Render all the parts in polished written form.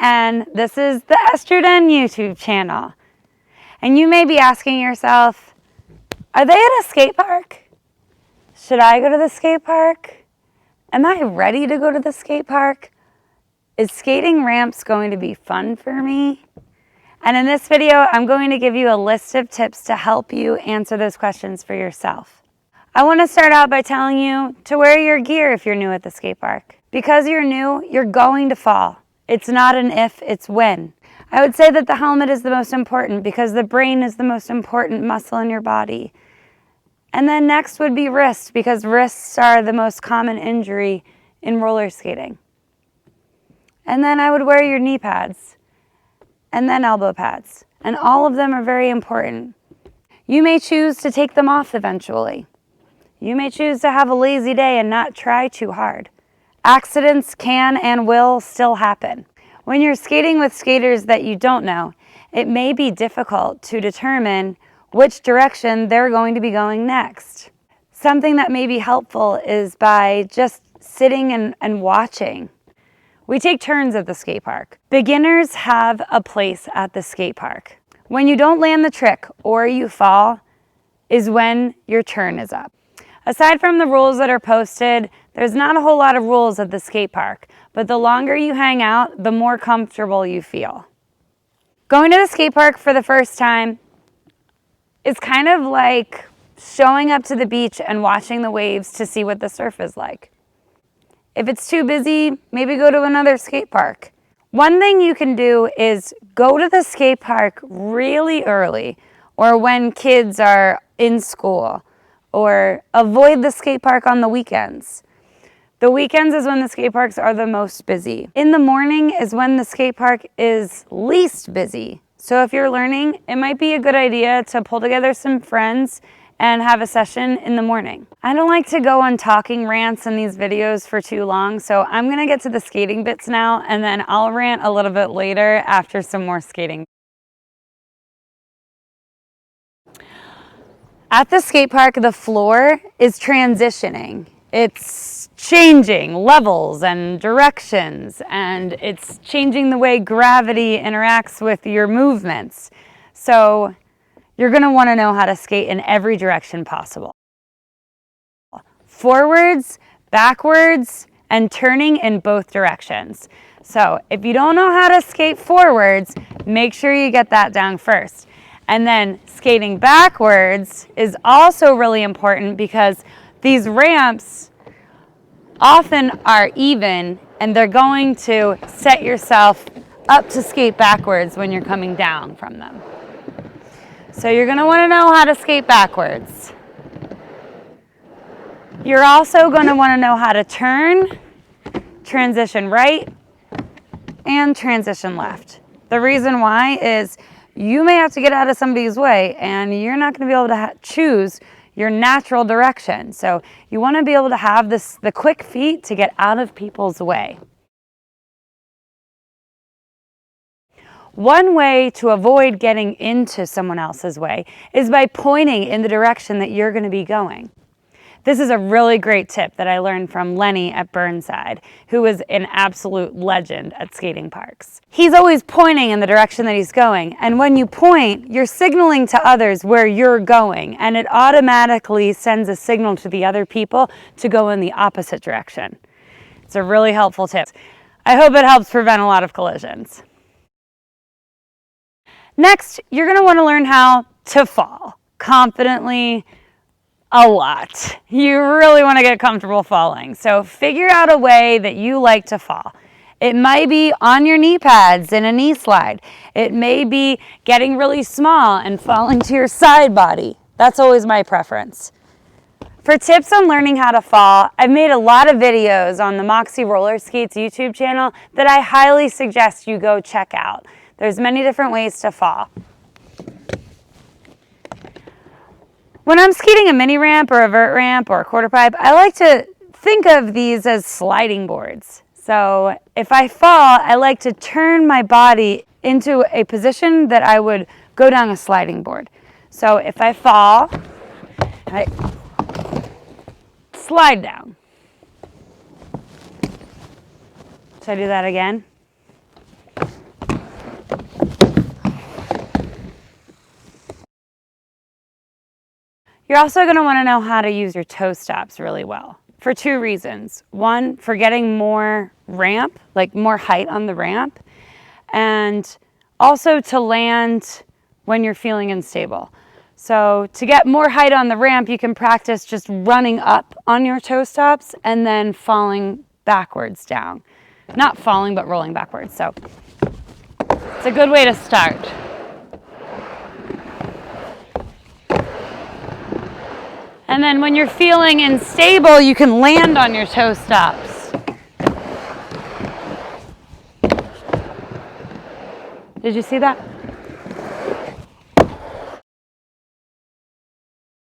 and this is the ESTRO YouTube channel. And you may be asking yourself, are they at a skate park? Should I go to the skate park? Am I ready to go to the skate park? Is skating ramps going to be fun for me? And in this video, I'm going to give you a list of tips to help you answer those questions for yourself. I want to start out by telling you to wear your gear if you're new at the skate park. Because you're new, you're going to fall. It's not an if, it's when. I would say that the helmet is the most important because the brain is the most important muscle in your body. And then next would be wrists, because wrists are the most common injury in roller skating. And then I would wear your knee pads, and then elbow pads. And all of them are very important. You may choose to take them off eventually. You may choose to have a lazy day and not try too hard. Accidents can and will still happen. When you're skating with skaters that you don't know, it may be difficult to determine which direction they're going to be going next. Something that may be helpful is by just sitting and watching. We take turns at the skate park. Beginners have a place at the skate park. When you don't land the trick or you fall is when your turn is up. Aside from the rules that are posted, there's not a whole lot of rules at the skate park, but the longer you hang out, the more comfortable you feel. Going to the skate park for the first time is kind of like showing up to the beach and watching the waves to see what the surf is like. If it's too busy, maybe go to another skate park. One thing you can do is go to the skate park really early, or when kids are in school, or avoid the skate park on the weekends. The weekends is when the skate parks are the most busy. In the morning is when the skate park is least busy. So if you're learning, it might be a good idea to pull together some friends and have a session in the morning. I don't like to go on talking rants in these videos for too long, so I'm gonna get to the skating bits now, and then I'll rant a little bit later after some more skating. At the skate park, the floor is transitioning. It's changing levels and directions, and it's changing the way gravity interacts with your movements. So you're gonna wanna know how to skate in every direction possible. Forwards, backwards, and turning in both directions. So if you don't know how to skate forwards, make sure you get that down first. And then skating backwards is also really important because these ramps often are even and they're going to set yourself up to skate backwards when you're coming down from them. So you're going to want to know how to skate backwards. You're also going to want to know how to turn, transition right, and transition left. The reason why is you may have to get out of somebody's way and you're not going to be able to choose your natural direction. So you want to be able to have the quick feet to get out of people's way. One way to avoid getting into someone else's way is by pointing in the direction that you're going to be going. This is a really great tip that I learned from Lenny at Burnside, who is an absolute legend at skating parks. He's always pointing in the direction that he's going, and when you point, you're signaling to others where you're going, and it automatically sends a signal to the other people to go in the opposite direction. It's a really helpful tip. I hope it helps prevent a lot of collisions. Next, you're going to want to learn how to fall confidently. A lot. You really want to get comfortable falling. So figure out a way that you like to fall. It might be on your knee pads in a knee slide. It may be getting really small and falling to your side body. That's always my preference. For tips on learning how to fall, I've made a lot of videos on the Moxie Roller Skates YouTube channel that I highly suggest you go check out. There's many different ways to fall. When I'm skating a mini ramp or a vert ramp or a quarter pipe, I like to think of these as sliding boards. So if I fall, I like to turn my body into a position that I would go down a sliding board. So if I fall, I slide down. Should I do that again? You're also going to want to know how to use your toe stops really well for two reasons. One, for getting more ramp, like more height on the ramp, and also to land when you're feeling unstable. So to get more height on the ramp, you can practice just running up on your toe stops and then falling backwards down. Not falling, but rolling backwards. So it's a good way to start. And then when you're feeling unstable, you can land on your toe stops. Did you see that?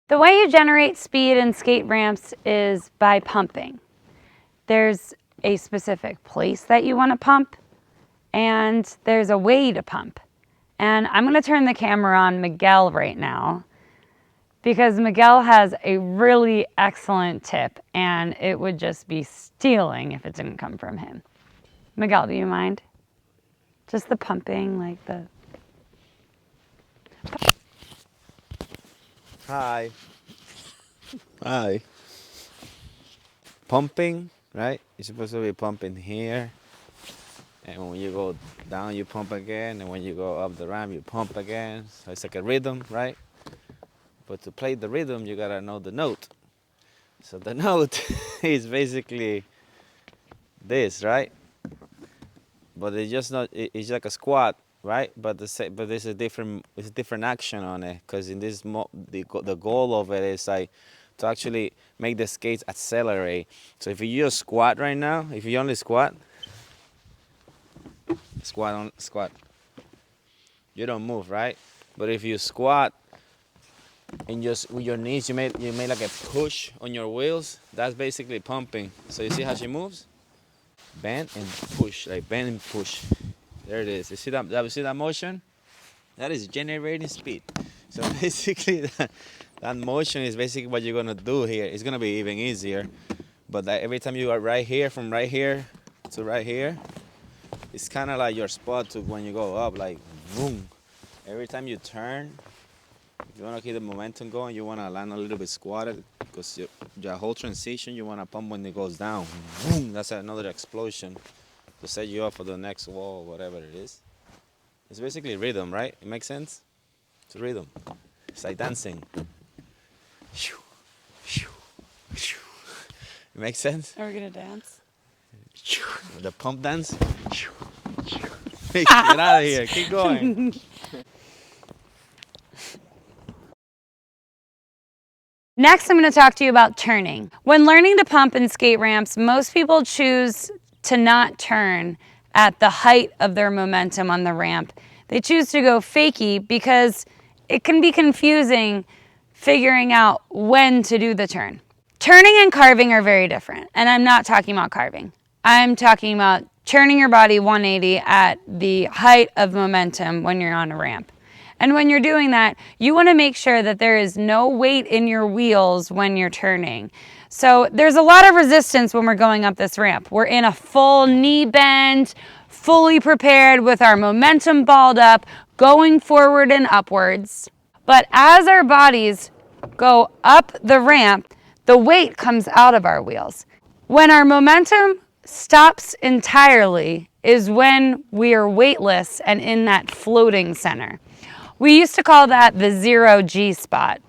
The way you generate speed in skate ramps is by pumping. There's a specific place that you want to pump, and there's a way to pump. And I'm going to turn the camera on Miguel right now, because Miguel has a really excellent tip, and it would just be stealing if it didn't come from him. Miguel, do you mind? Just the pumping, like the... Hi. Hi. Pumping, right? You're supposed to be pumping here. And when you go down, you pump again. And when you go up the ramp, you pump again. So it's like a rhythm, right? But to play the rhythm, you gotta know the note. So the note is basically this, right? But it's just not, it's like a squat, right? But there's a different action on it. Because in this, the goal of it is like to actually make the skates accelerate. So if you just squat right now, if you only squat, squat, you don't move, right? But if you squat and just with your knees, you made like a push on your wheels, that's basically pumping. So you see how she moves? Bend and push, like bend and push. There it is. You see that motion? That is generating speed. So basically that motion is basically what you're gonna do here. It's gonna be even easier. But like every time you are right here, from right here to right here, it's kind of like your spot to when you go up, like boom. Every time you turn, if you want to keep the momentum going, you want to land a little bit squatted, because your whole transition, you want to pump when it goes down. Boom, that's another explosion to set you up for the next wall, whatever it is. It's basically rhythm, right? It makes sense? It's a rhythm. It's like dancing. It makes sense? Are we going to dance? The pump dance. Get out of here. Keep going. Next, I'm going to talk to you about turning. When learning to pump in skate ramps, most people choose to not turn at the height of their momentum on the ramp. They choose to go fakie because it can be confusing figuring out when to do the turn. Turning and carving are very different, and I'm not talking about carving. I'm talking about turning your body 180 at the height of momentum when you're on a ramp. And when you're doing that, you want to make sure that there is no weight in your wheels when you're turning. So there's a lot of resistance when we're going up this ramp. We're in a full knee bend, fully prepared with our momentum balled up, going forward and upwards. But as our bodies go up the ramp, the weight comes out of our wheels. When our momentum stops entirely is when we are weightless and in that floating center. We used to call that the 0G spot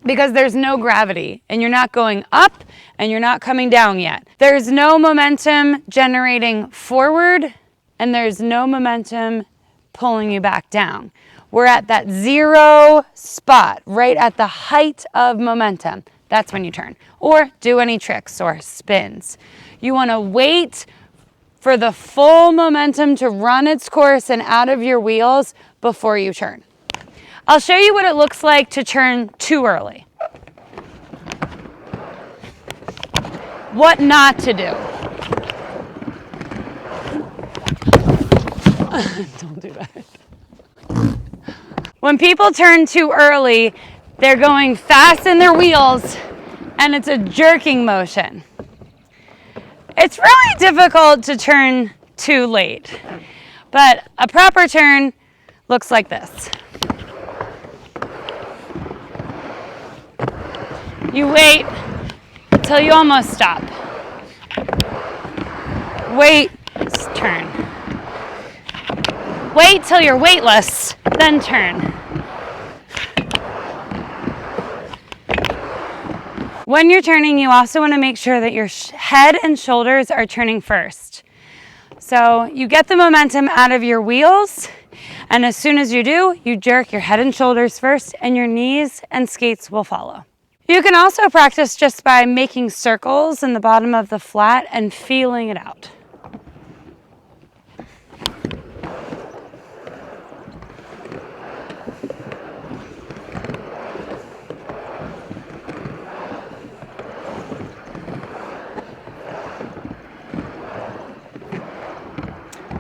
because there's no gravity and you're not going up and you're not coming down yet. There's no momentum generating forward and there's no momentum pulling you back down. We're at that zero spot, right at the height of momentum. That's when you turn or do any tricks or spins. You want to wait for the full momentum to run its course and out of your wheels before you turn. I'll show you what it looks like to turn too early. What not to do. Don't do that. When people turn too early, they're going fast in their wheels and it's a jerking motion. It's really difficult to turn too late, but a proper turn looks like this. You wait till you almost stop. Wait, turn. Wait till you're weightless, then turn. When you're turning, you also want to make sure that your head and shoulders are turning first. So you get the momentum out of your wheels, and as soon as you do, you jerk your head and shoulders first, and your knees and skates will follow. You can also practice just by making circles in the bottom of the flat and feeling it out.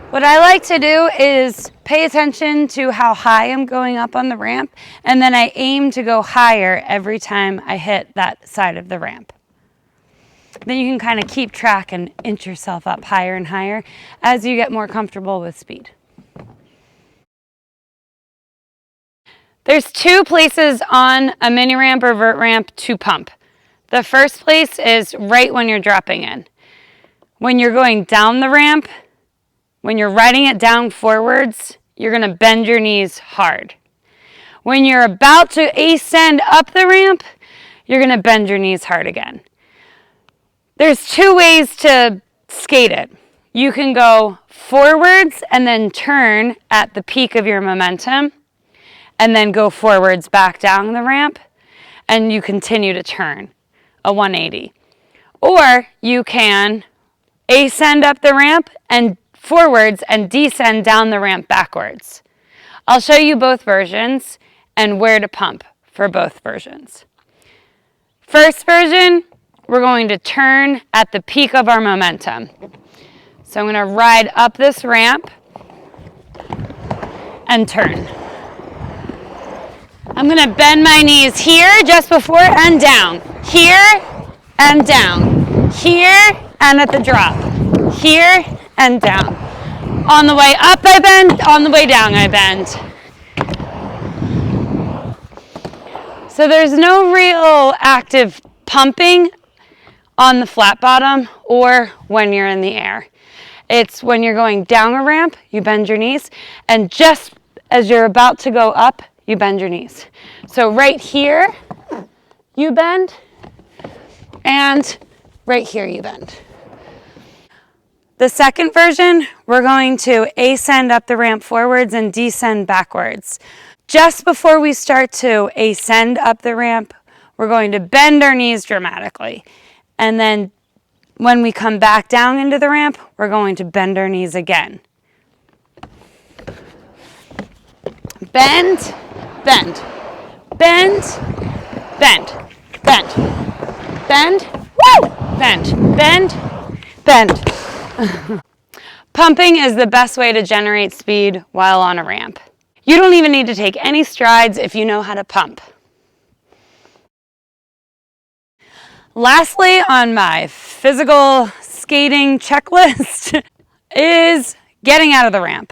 What I like to do is pay attention to how high I'm going up on the ramp, and then I aim to go higher every time I hit that side of the ramp. Then you can kind of keep track and inch yourself up higher and higher as you get more comfortable with speed. There's two places on a mini ramp or vert ramp to pump. The first place is right when you're dropping in. When you're going down the ramp, when you're riding it down forwards, you're going to bend your knees hard. When you're about to ascend up the ramp, you're going to bend your knees hard again. There's two ways to skate it. You can go forwards and then turn at the peak of your momentum, and then go forwards back down the ramp, and you continue to turn a 180. Or you can ascend up the ramp and forwards and descend down the ramp backwards. I'll show you both versions and where to pump for both versions. First version, we're going to turn at the peak of our momentum. So I'm going to ride up this ramp and turn. I'm going to bend my knees here just before and down. Here and down. Here and at the drop. Here and down. On the way up I bend, on the way down I bend. So there's no real active pumping on the flat bottom or when you're in the air. It's when you're going down a ramp, you bend your knees, and just as you're about to go up, you bend your knees. So right here, you bend, and right here you bend. The second version, we're going to ascend up the ramp forwards and descend backwards. Just before we start to ascend up the ramp, we're going to bend our knees dramatically. And then when we come back down into the ramp, we're going to bend our knees again. Bend, bend, bend, bend, bend, bend, woo! Bend, bend, bend. Pumping is the best way to generate speed while on a ramp. You don't even need to take any strides if you know how to pump. Lastly, on my physical skating checklist is getting out of the ramp.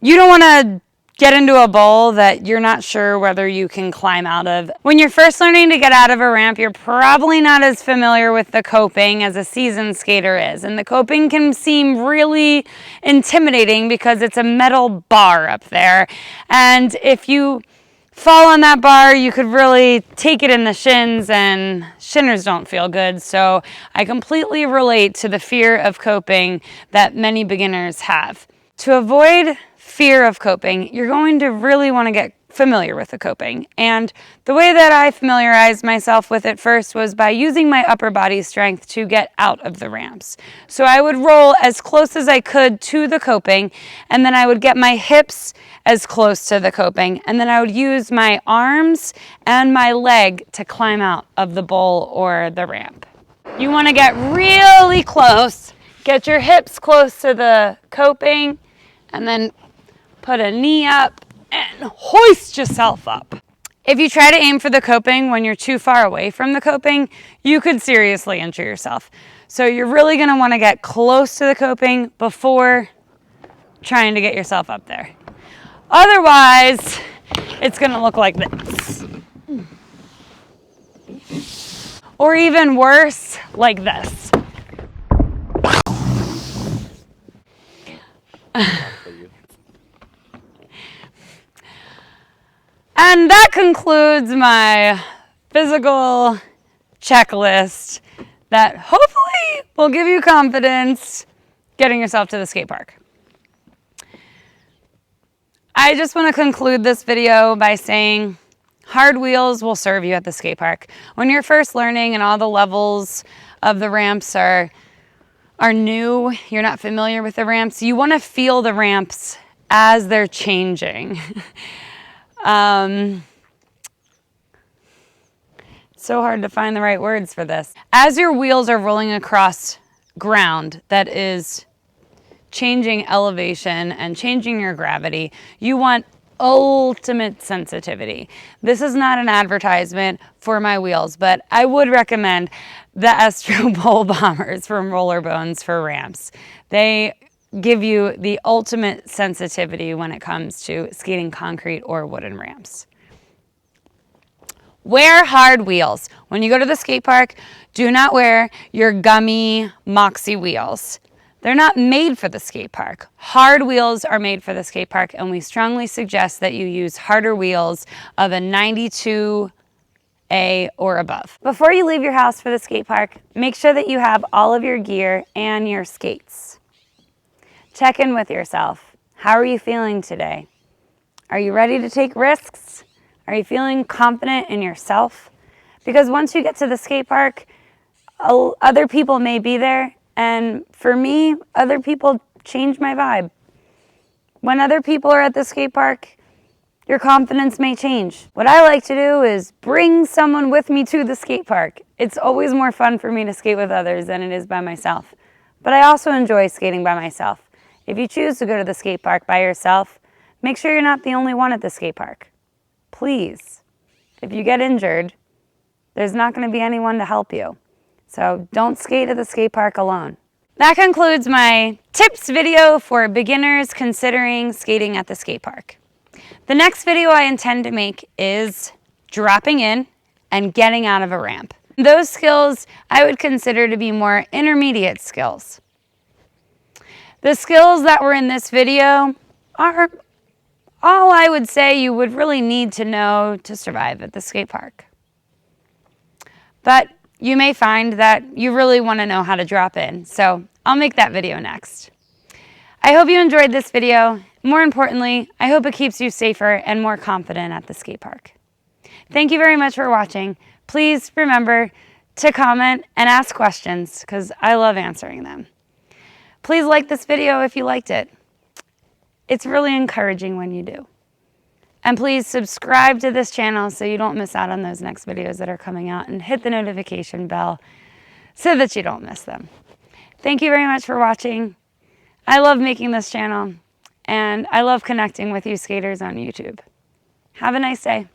You don't want to get into a bowl that you're not sure whether you can climb out of. When you're first learning to get out of a ramp, you're probably not as familiar with the coping as a seasoned skater is. And the coping can seem really intimidating because it's a metal bar up there. And if you fall on that bar, you could really take it in the shins, and shinners don't feel good. So I completely relate to the fear of coping that many beginners have. To avoid fear of coping, you're going to really want to get familiar with the coping. And the way that I familiarized myself with it first was by using my upper body strength to get out of the ramps. So I would roll as close as I could to the coping, and then I would get my hips as close to the coping, and then I would use my arms and my leg to climb out of the bowl or the ramp. You want to get really close, get your hips close to the coping, and then put a knee up and hoist yourself up. If you try to aim for the coping when you're too far away from the coping, you could seriously injure yourself. So you're really going to want to get close to the coping before trying to get yourself up there. Otherwise, it's going to look like this. or even worse, like this. And that concludes my physical checklist that hopefully will give you confidence getting yourself to the skate park. I just want to conclude this video by saying hard wheels will serve you at the skate park. When you're first learning and all the levels of the ramps are new, you're not familiar with the ramps, you want to feel the ramps as they're changing. So hard to find the right words for this. As your wheels are rolling across ground that is changing elevation and changing your gravity, you want ultimate sensitivity. This is not an advertisement for my wheels, but I would recommend the ESTRO Pole Bombers from Rollerbones for ramps. They give you the ultimate sensitivity when it comes to skating concrete or wooden ramps. Wear hard wheels. When you go to the skate park, do not wear your gummy Moxie wheels. They're not made for the skate park. Hard wheels are made for the skate park, and we strongly suggest that you use harder wheels of a 92A or above. Before you leave your house for the skate park, make sure that you have all of your gear and your skates. Check in with yourself. How are you feeling today? Are you ready to take risks? Are you feeling confident in yourself? Because once you get to the skate park, other people may be there, and for me, other people change my vibe. When other people are at the skate park, your confidence may change. What I like to do is bring someone with me to the skate park. It's always more fun for me to skate with others than it is by myself. But I also enjoy skating by myself. If you choose to go to the skate park by yourself, make sure you're not the only one at the skate park. Please, if you get injured, there's not going to be anyone to help you. So don't skate at the skate park alone. That concludes my tips video for beginners considering skating at the skate park. The next video I intend to make is dropping in and getting out of a ramp. Those skills I would consider to be more intermediate skills. The skills that were in this video are all I would say you would really need to know to survive at the skate park. But you may find that you really want to know how to drop in, so I'll make that video next. I hope you enjoyed this video. More importantly, I hope it keeps you safer and more confident at the skate park. Thank you very much for watching. Please remember to comment and ask questions because I love answering them. Please like this video if you liked it. It's really encouraging when you do. And please subscribe to this channel so you don't miss out on those next videos that are coming out, and hit the notification bell so that you don't miss them. Thank you very much for watching. I love making this channel, and I love connecting with you skaters on YouTube. Have a nice day.